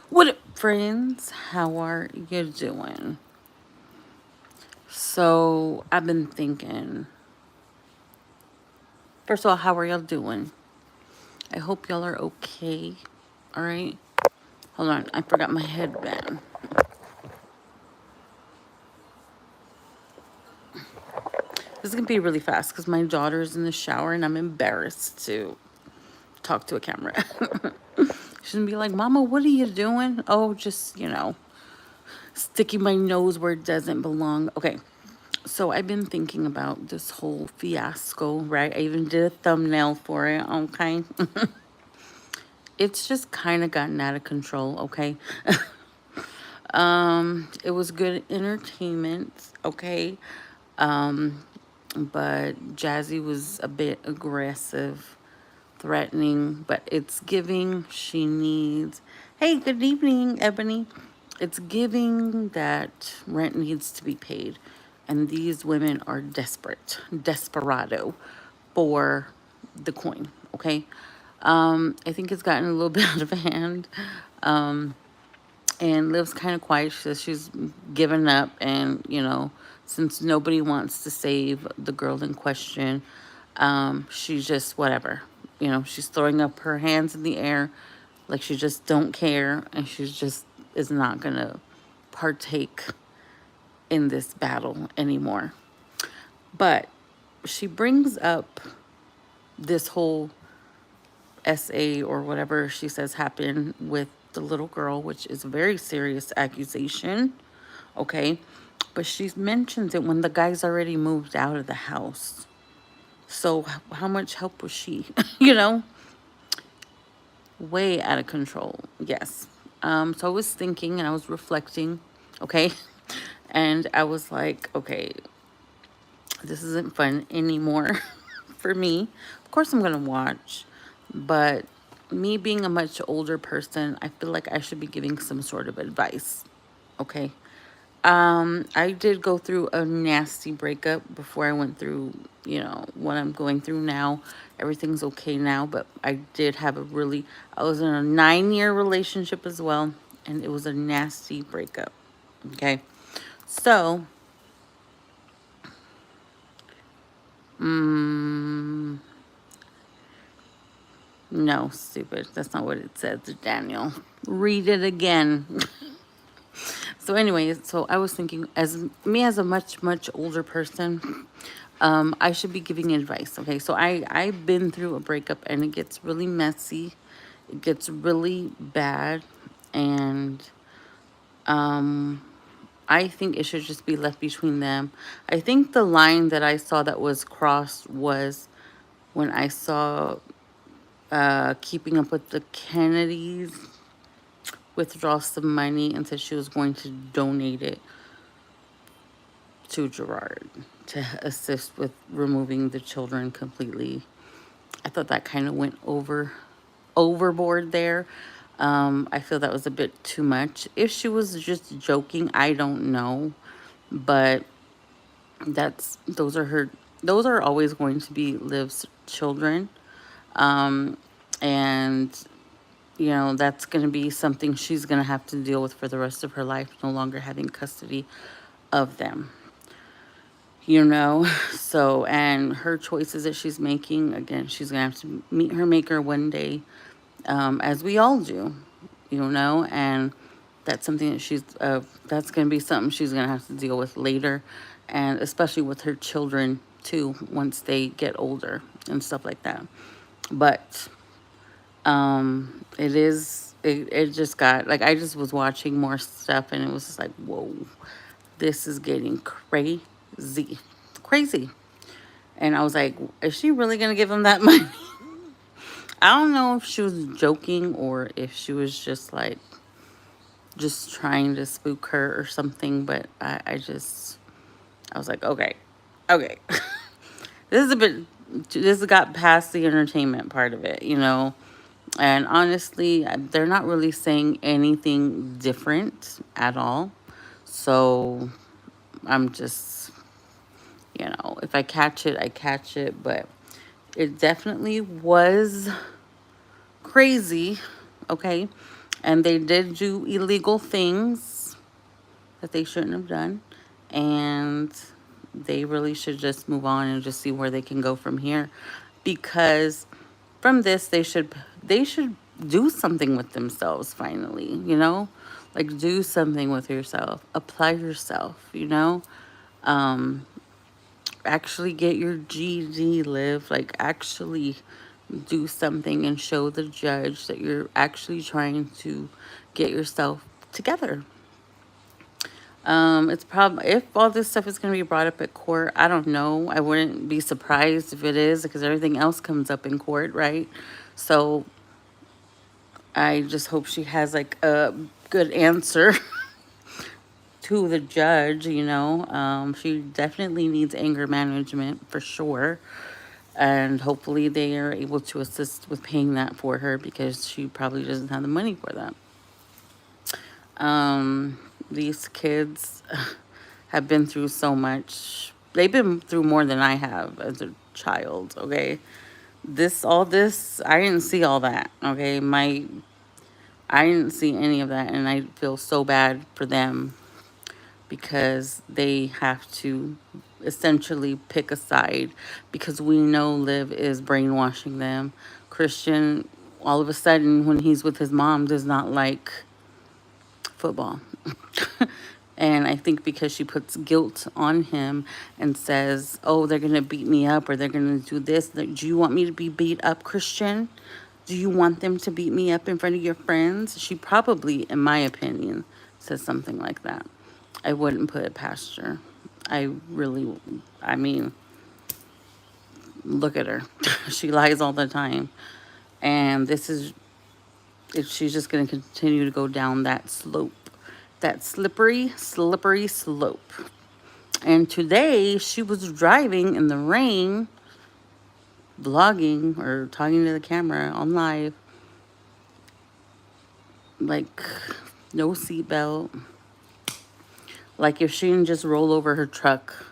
What up, friends? How are you doing? So, I've been thinking, first of all, how are y'all doing? I hope y'all are okay. All right. Hold on. I forgot my headband. This is going to be really fast because my daughter's in the shower and I'm embarrassed to talk to a camera. She's going to be like, Mama, what are you doing? Oh, just, sticking my nose where it doesn't belong. Okay. So I've been thinking about this whole fiasco, right? I even did a thumbnail for it, okay? It's just kind of gotten out of control, okay? It was good entertainment, okay? But Jazzy was a bit aggressive, threatening, but it's giving she needs. Hey, good evening, Ebony. It's giving that rent needs to be paid. And these women are desperado for the coin, okay? I think it's gotten a little bit out of hand. And Liv's kind of quiet. She says she's given up, and since nobody wants to save the girl in question, she's just whatever. She's throwing up her hands in the air, like she just don't care, and she's just is not gonna partake in this battle anymore. But she brings up this whole SA or whatever she says happened with the little girl, which is a very serious accusation. Okay. But she mentions it when the guy's already moved out of the house. So, how much help was she? you know, Way out of control. Yes. So I was thinking and I was reflecting. Okay. And I was like, okay, this isn't fun anymore for me. Of course, I'm going to watch, but me being a much older person, I feel like I should be giving some sort of advice. Okay. I did go through a nasty breakup before I went through, what I'm going through now. Everything's okay now, but I did have I was in a 9-year relationship as well, and it was a nasty breakup. Okay. So, no, stupid. That's not what it says, Daniel. Read it again. So, anyways, so I was thinking, as a much, much older person, I should be giving advice. Okay, so I've been through a breakup and it gets really messy. It gets really bad, and I think it should just be left between them. I think the line that I saw that was crossed was when I saw Keeping Up with the Kennedys withdraw some money and said she was going to donate it to Gerard to assist with removing the children completely. I thought that kind of went overboard there. I feel that was a bit too much. If she was just joking, I don't know, but those are always going to be Liv's children, and that's going to be something she's going to have to deal with for the rest of her life, no longer having custody of them. So, and her choices that she's making, again, she's gonna have to meet her maker one day, as we all do, and that's something that's gonna be something she's gonna have to deal with later, and especially with her children too, once they get older and stuff like that. But it just got, like, I just was watching more stuff and it was just like, whoa, this is getting crazy. And I was like, is she really going to give him that money? I don't know if she was joking or if she was just like, just trying to spook her or something. But I was like, okay. This is a bit, this got past the entertainment part of it. And honestly, they're not really saying anything different at all. So I'm just, if I catch it, I catch it. But it definitely was crazy. Okay. And they did do illegal things that they shouldn't have done. And they really should just move on and just see where they can go from here. Because from this, they should do something with themselves finally, Like, do something with yourself. Apply yourself, Actually get your GED, live. Like, actually do something and show the judge that you're actually trying to get yourself together. It's probably, if all this stuff is going to be brought up at court, I don't know. I wouldn't be surprised if it is, because everything else comes up in court, right? So I just hope she has like a good answer to the judge. She definitely needs anger management for sure. And hopefully they are able to assist with paying that for her, because she probably doesn't have the money for that. These kids have been through so much. They've been through more than I have as a child, okay? All this, I didn't see all that, okay? I didn't see any of that, and I feel so bad for them, because they have to essentially pick a side, because we know Liv is brainwashing them. Christian, all of a sudden, when he's with his mom, does not like football. And I think because she puts guilt on him and says, oh, they're going to beat me up, or they're going to do this. Do you want me to be beat up, Christian? Do you want them to beat me up in front of your friends? She probably, in my opinion, says something like that. I wouldn't put it past her. I mean, look at her. She lies all the time. And she's just going to continue to go down that slope. That slippery, slippery slope. And today she was driving in the rain, vlogging or talking to the camera on live. Like, no seatbelt. Like, if she didn't just roll over her truck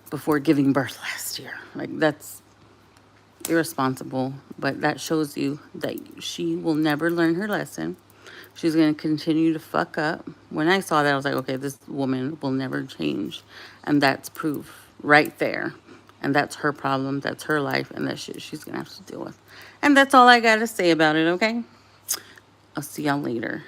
before giving birth last year. Like, that's irresponsible. But that shows you that she will never learn her lesson. She's going to continue to fuck up. When I saw that, I was like, okay, this woman will never change. And that's proof right there. And that's her problem. That's her life. And that shit she's going to have to deal with. And that's all I got to say about it, okay? I'll see y'all later.